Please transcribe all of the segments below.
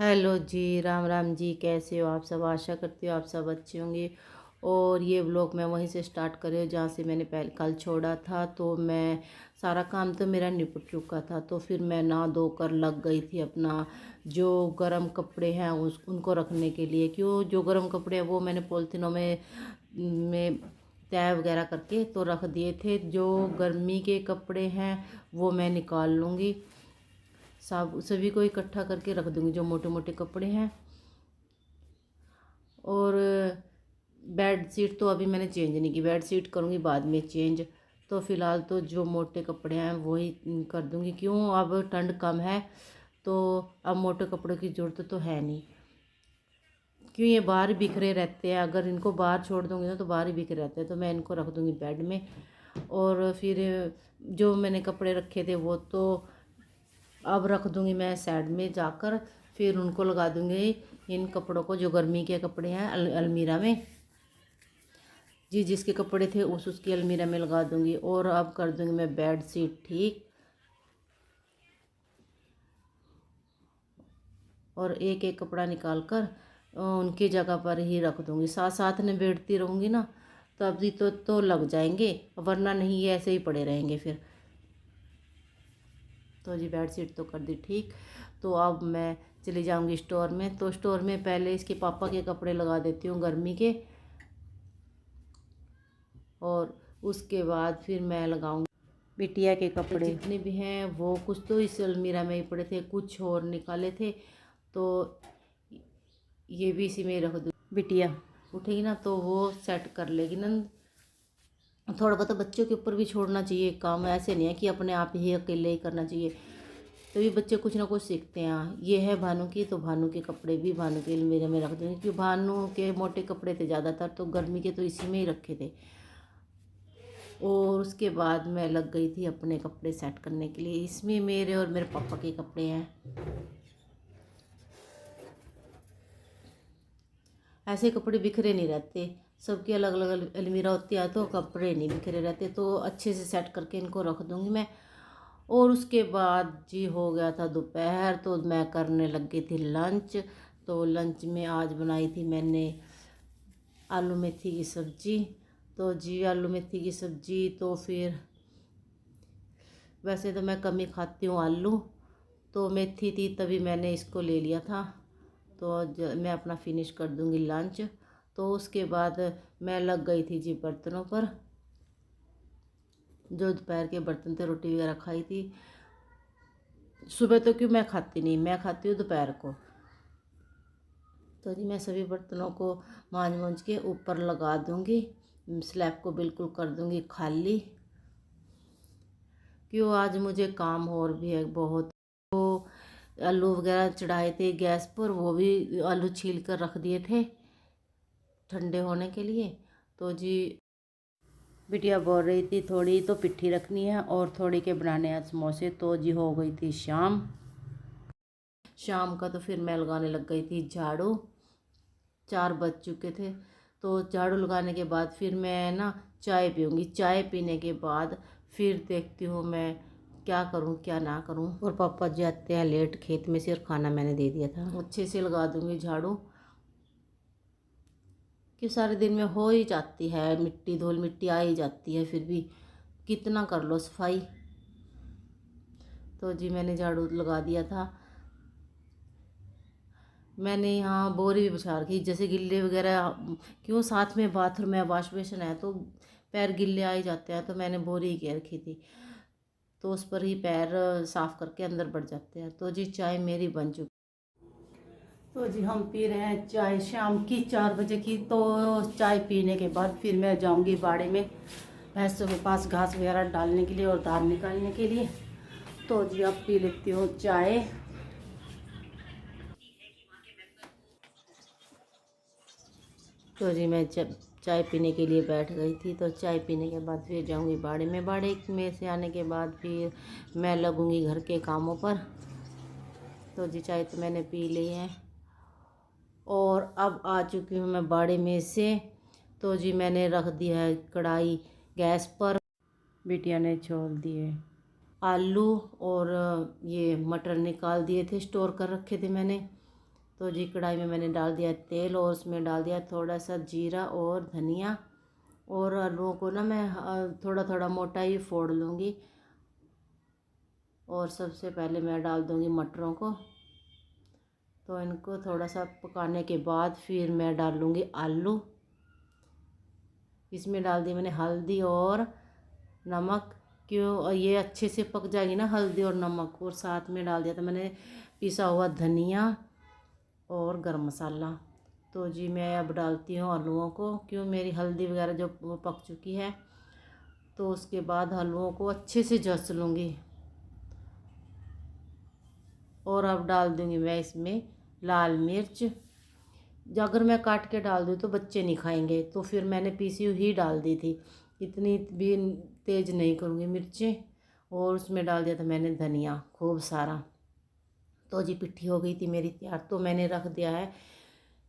Hello जी, राम राम जी। कैसे हो आप सब? आशा करती हो आप सब अच्छे होंगे। और ये व्लॉग मैं वहीं से स्टार्ट कर रही हूँ जहाँ से मैंने पहले कल छोड़ा था। तो मैं सारा काम तो मेरा निपट चुका था, तो फिर मैं नहा धो कर लग गई थी अपना जो गर्म कपड़े हैं उनको रखने के लिए। क्यों, जो गर्म कपड़े हैं वो मैंने पॉलिथीनों में तय वगैरह करके तो रख दिए थे। जो गर्मी के कपड़े हैं वो मैं निकाल लूँगी, सब सभी को इकट्ठा करके रख दूँगी जो मोटे मोटे कपड़े हैं। और बेड शीट तो अभी मैंने चेंज नहीं की, बेड शीट करूँगी बाद में चेंज। तो फ़िलहाल तो जो मोटे कपड़े हैं वही कर दूँगी। क्यों, अब ठंड कम है तो अब मोटे कपड़ों की ज़रूरत तो है नहीं। क्यों, ये बाहर बिखरे रहते हैं, अगर इनको बाहर छोड़ दूँगी ना तो बाहर ही बिखरे रहते हैं। तो मैं इनको रख दूँगी बेड में। और फिर जो मैंने कपड़े रखे थे वो तो अब रख दूँगी मैं साइड में जाकर। फिर उनको लगा दूँगी, इन कपड़ों को, जो गर्मी के कपड़े हैं, अलमीरा में। जी, जिसके कपड़े थे उसकी अलमीरा में लगा दूँगी। और अब कर दूँगी मैं बेड शीट ठीक। और एक एक कपड़ा निकाल कर उनकी जगह पर ही रख दूँगी। साथ साथ में बैठती रहूँगी ना तभी तो लग जाएंगे, वरना नहीं ये ऐसे ही पड़े रहेंगे फिर। तो जी बेड शीट तो कर दी ठीक। तो अब मैं चली जाऊंगी स्टोर में। तो स्टोर में पहले इसके पापा के कपड़े लगा देती हूँ गर्मी के, और उसके बाद फिर मैं लगाऊंगी बिटिया के कपड़े। जितने भी हैं वो कुछ तो इस अलमीरा में ही पड़े थे, कुछ और निकाले थे, तो ये भी इसी में रख दूँ। बिटिया उठेगी ना तो वो सेट कर लेगी ना। थोड़ा बहुत बच्चों के ऊपर भी छोड़ना चाहिए काम, ऐसे नहीं है कि अपने आप ही अकेले ही करना चाहिए। तभी बच्चे कुछ ना कुछ सीखते हैं। ये है भानु की, तो भानु के कपड़े भी भानु के अलमीरे में रख दूँगी। क्योंकि भानु के मोटे कपड़े थे ज़्यादातर, तो गर्मी के तो इसी में ही रखे थे। और उसके बाद मैं लग गई थी अपने कपड़े सेट करने के लिए। इसमें मेरे और मेरे पापा के कपड़े हैं। ऐसे कपड़े बिखरे नहीं रहते, सबकी अलग अलग अलमीरा होती है तो कपड़े नहीं बिखरे रहते। तो अच्छे से सेट करके इनको रख दूँगी मैं। और उसके बाद जी हो गया था दोपहर, तो मैं करने लग गई थी लंच। तो लंच में आज बनाई थी मैंने आलू मेथी की सब्ज़ी। तो जी आलू मेथी की सब्ज़ी, तो फिर वैसे तो मैं कम ही खाती हूँ आलू, तो मेथी थी तभी मैंने इसको ले लिया था। तो मैं अपना फिनिश कर दूँगी लंच। तो उसके बाद मैं लग गई थी जी बर्तनों पर। जो दोपहर के बर्तन थे, रोटी वगैरह खाई थी। सुबह तो क्यों मैं खाती नहीं, मैं खाती हूँ दोपहर को। तो जी मैं सभी बर्तनों को मांज मूंज के ऊपर लगा दूँगी, स्लैब को बिल्कुल कर दूँगी खाली। क्यों, आज मुझे काम और भी है बहुत। तो आलू वगैरह चढ़ाए थे गैस पर, वो भी आलू छील कर रख दिए थे ठंडे होने के लिए। तो जी बिटिया बोल रही थी थोड़ी तो पिट्ठी रखनी है और थोड़ी के बनाने हैं समोसे। तो जी हो गई थी शाम। शाम का तो फिर मैं लगाने लग गई थी झाड़ू। 4 बज चुके थे। तो झाड़ू लगाने के बाद फिर मैं ना चाय पीऊँगी। चाय पीने के बाद फिर देखती हूँ मैं क्या करूँ क्या ना करूँ। और पापा जी आते हैं लेट खेत में से, और खाना मैंने दे दिया था। अच्छे से लगा दूँगी झाड़ू, कि सारे दिन में हो ही जाती है, मिट्टी धूल मिट्टी आ ही जाती है, फिर भी कितना कर लो सफाई। तो जी मैंने झाड़ू लगा दिया था। मैंने यहाँ बोरी भी बिछा रखी, जैसे गिल्ले वगैरह। क्यों, साथ में बाथरूम है, वॉश बेसिन है, तो पैर गिल्ले आ ही जाते हैं। तो मैंने बोरी ही के रखी थी, तो उस पर ही पैर साफ करके अंदर बढ़ जाते हैं। तो जी चाय मेरी बन चुकी। तो जी हम पी रहे हैं चाय शाम की 4 बजे की। तो चाय पीने के बाद फिर मैं जाऊंगी बाड़े में भैंसों के पास घास वगैरह डालने के लिए और धान निकालने के लिए। तो जी अब पी लेती हूँ चाय। तो जी मैं चाय पीने के लिए बैठ गई थी। तो चाय पीने के बाद फिर जाऊंगी बाड़े में। बाड़े में से आने के बाद फिर मैं लगूंगी घर के कामों पर। तो जी चाय तो मैंने पी ली है, और अब आ चुकी हूँ मैं बाड़े में से। तो जी मैंने रख दिया है कढ़ाई गैस पर। बिटिया ने छोल दिए आलू, और ये मटर निकाल दिए थे, स्टोर कर रखे थे मैंने। तो जी कढ़ाई में मैंने डाल दिया तेल और उसमें डाल दिया थोड़ा सा जीरा और धनिया। और आलूओं को ना मैं थोड़ा थोड़ा मोटा ही फोड़ लूँगी। और सबसे पहले मैं डाल दूँगी मटरों को। तो इनको थोड़ा सा पकाने के बाद फिर मैं डाल लूँगी आलू। इसमें डाल दी मैंने हल्दी और नमक। क्यों ये अच्छे से पक जाएगी ना हल्दी और नमक। और साथ में डाल दिया था मैंने पिसा हुआ धनिया और गरम मसाला। तो जी मैं अब डालती हूँ आलूओं को। क्यों मेरी हल्दी वगैरह जो वो पक चुकी है। तो उसके बाद आलूओं को अच्छे से झस लूँगी। और अब डाल दूँगी मैं इसमें लाल मिर्च। अगर मैं काट के डाल दूँ तो बच्चे नहीं खाएंगे, तो फिर मैंने पीसी हुई डाल दी थी। इतनी भी तेज़ नहीं करूँगी मिर्चें। और उसमें डाल दिया था मैंने धनिया खूब सारा। तो जी पिट्ठी हो गई थी मेरी तैयार। तो मैंने रख दिया है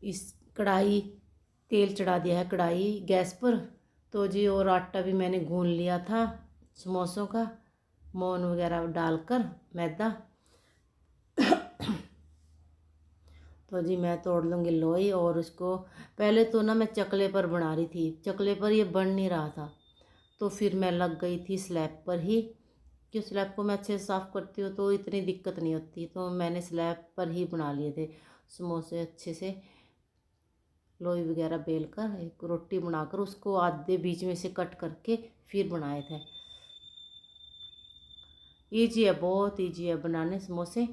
इस कढ़ाई, तेल चढ़ा दिया है कढ़ाई गैस पर। तो जी और आटा भी मैंने गूंद लिया था समोसों का, मोन वगैरह डालकर मैदा। तो जी मैं तोड़ लूँगी लोई। और उसको पहले तो ना मैं चकले पर बना रही थी, चकले पर ये बन नहीं रहा था। तो फिर मैं लग गई थी स्लैब पर ही। कि स्लैब को मैं अच्छे से साफ़ करती हूँ तो इतनी दिक्कत नहीं होती। तो मैंने स्लैब पर ही बना लिए थे समोसे अच्छे से। लोई वगैरह बेल कर एक रोटी बनाकर उसको आधे बीच में से कट करके फिर बनाए थे। ईजी है, बहुत ईजी है बनाने समोसे।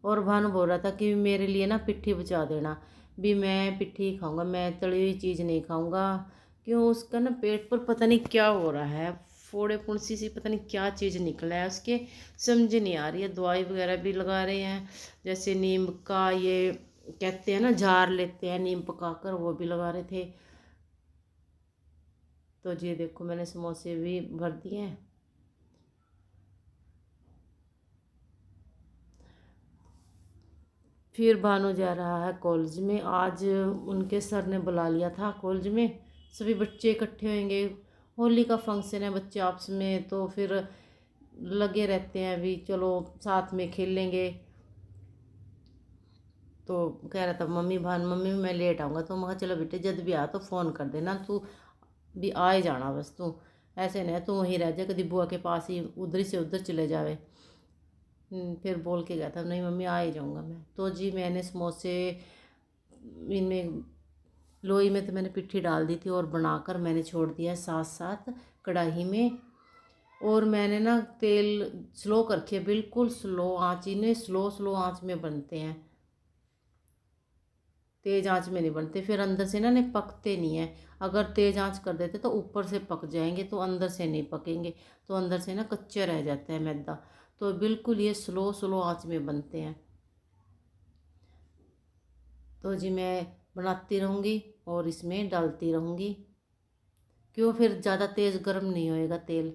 और भानु बोल रहा था कि मेरे लिए ना पिट्ठी बचा देना। भी मैं पिट्ठी ही खाऊंगा, मैं तली हुई चीज़ नहीं खाऊंगा। क्यों उसका ना पेट पर पता नहीं क्या हो रहा है, फोड़े फुंसी सी पता नहीं क्या चीज़ निकला है उसके। समझ नहीं आ रही है। दवाई वगैरह भी लगा रहे हैं, जैसे नीम का ये कहते हैं ना जार लेते हैं नीम पकाकर, वो भी लगा रहे थे। तो जी देखो मैंने समोसे भी भर दिए हैं। फिर भानु जा रहा है कॉलेज में। आज उनके सर ने बुला लिया था कॉलेज में, सभी बच्चे इकट्ठे होंगे। होली का फंक्शन है, बच्चे आपस में तो फिर लगे रहते हैं भी चलो साथ में खेलेंगे। तो कह रहा था मम्मी मैं लेट आऊँगा। तो मैं कहा चलो बेटे जब भी आ तो फ़ोन कर देना, तू भी आ ही जाना बस। तू ऐसे नहीं तू वहीं रह जा, कभी बुआ के पास ही उधर से उधर चले जावे। फिर बोल के गया था नहीं मम्मी आ ही जाऊँगा मैं। तो जी मैंने समोसे इनमें लोई में तो मैंने पिट्ठी डाल दी थी और बनाकर मैंने छोड़ दिया साथ साथ कढ़ाई में। और मैंने ना तेल स्लो कर रखी है, बिल्कुल स्लो आँच, इन्हें स्लो स्लो आँच में बनते हैं, तेज़ आंच में नहीं बनते। फिर अंदर से ना नहीं पकते नहीं है। अगर तेज़ आंच कर देते तो ऊपर से पक जाएंगे, तो अंदर से नहीं पकेंगे, तो अंदर से ना कच्चे रह जाता है मैदा। तो बिल्कुल ये स्लो स्लो आंच में बनते हैं। तो जी मैं बनाती रहूँगी और इसमें डालती रहूँगी। क्यों फिर ज़्यादा तेज़ गर्म नहीं होएगा तेल।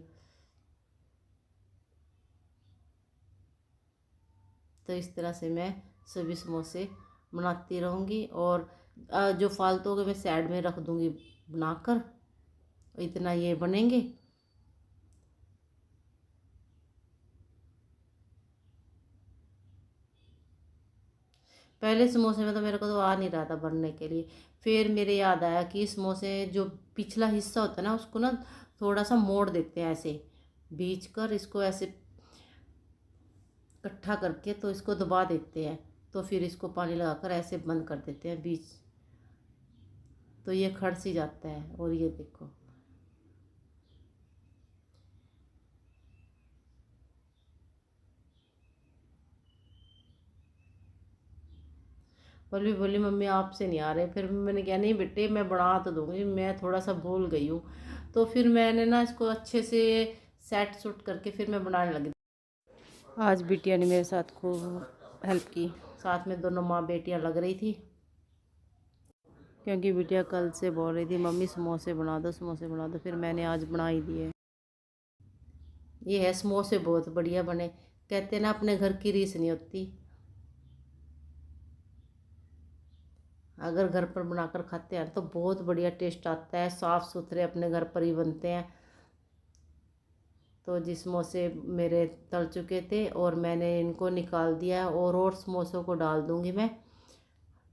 तो इस तरह से मैं सभी समोसे बनाती रहूँगी। और जो फालतू के मैं साइड में रख दूँगी बनाकर। इतना ये बनेंगे। पहले समोसे में तो मेरे को तो आ नहीं रहा था बनने के लिए। फिर मेरे याद आया कि समोसे जो पिछला हिस्सा होता है ना उसको ना थोड़ा सा मोड़ देते हैं ऐसे, बीच कर इसको ऐसे इकट्ठा करके तो इसको दबा देते हैं। तो फिर इसको पानी लगाकर ऐसे बंद कर देते हैं बीच, तो ये खड़ सी जाता है। और ये देखो बोली बोली मम्मी आपसे नहीं आ रहे। फिर मैंने कहा नहीं बेटे मैं बना तो दूँगी, मैं थोड़ा सा भूल गई हूँ। तो फिर मैंने ना इसको अच्छे से सेट सूट करके फिर मैं बनाने लगी। आज बिटिया ने मेरे साथ खूब हेल्प की, साथ में दोनों माँ बेटियाँ लग रही थी। क्योंकि बिटिया कल से बोल रही थी मम्मी समोसे बना दो समोसे बना दो, फिर मैंने आज बना ही दिए। ये है समोसे बहुत बढ़िया बने। कहते ना अपने घर की रीस नहीं होती। अगर घर पर बनाकर खाते हैं तो बहुत बढ़िया टेस्ट आता है, साफ़ सुथरे अपने घर पर ही बनते हैं। तो जी समोसे मेरे तल चुके थे और मैंने इनको निकाल दिया है, और समोसों को डाल दूँगी मैं।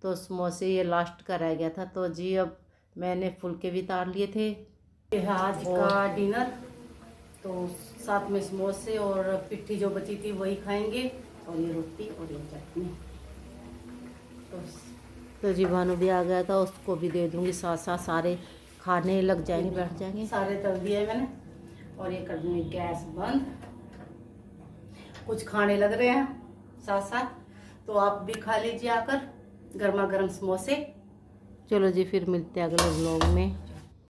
तो समोसे ये लास्ट का रह गया था, तो जी अब मैंने फुलके भी उतार लिए थे। ये है आज का डिनर, तो साथ में समोसे और पिट्ठी जो बची थी वही खाएंगे, और ये रोटी और ये चटनी। तो जी भानु भी आ गया था, उसको भी दे दूंगी साथ साथ, सारे खाने लग जाएंगे, बैठ जाएंगे। सारे तल दिए मैंने, और ये कर दूंगी गैस बंद। कुछ खाने लग रहे हैं साथ साथ, तो आप भी खा लीजिए आकर गर्मा गर्म समोसे। चलो जी फिर मिलते हैं अगले व्लॉग में।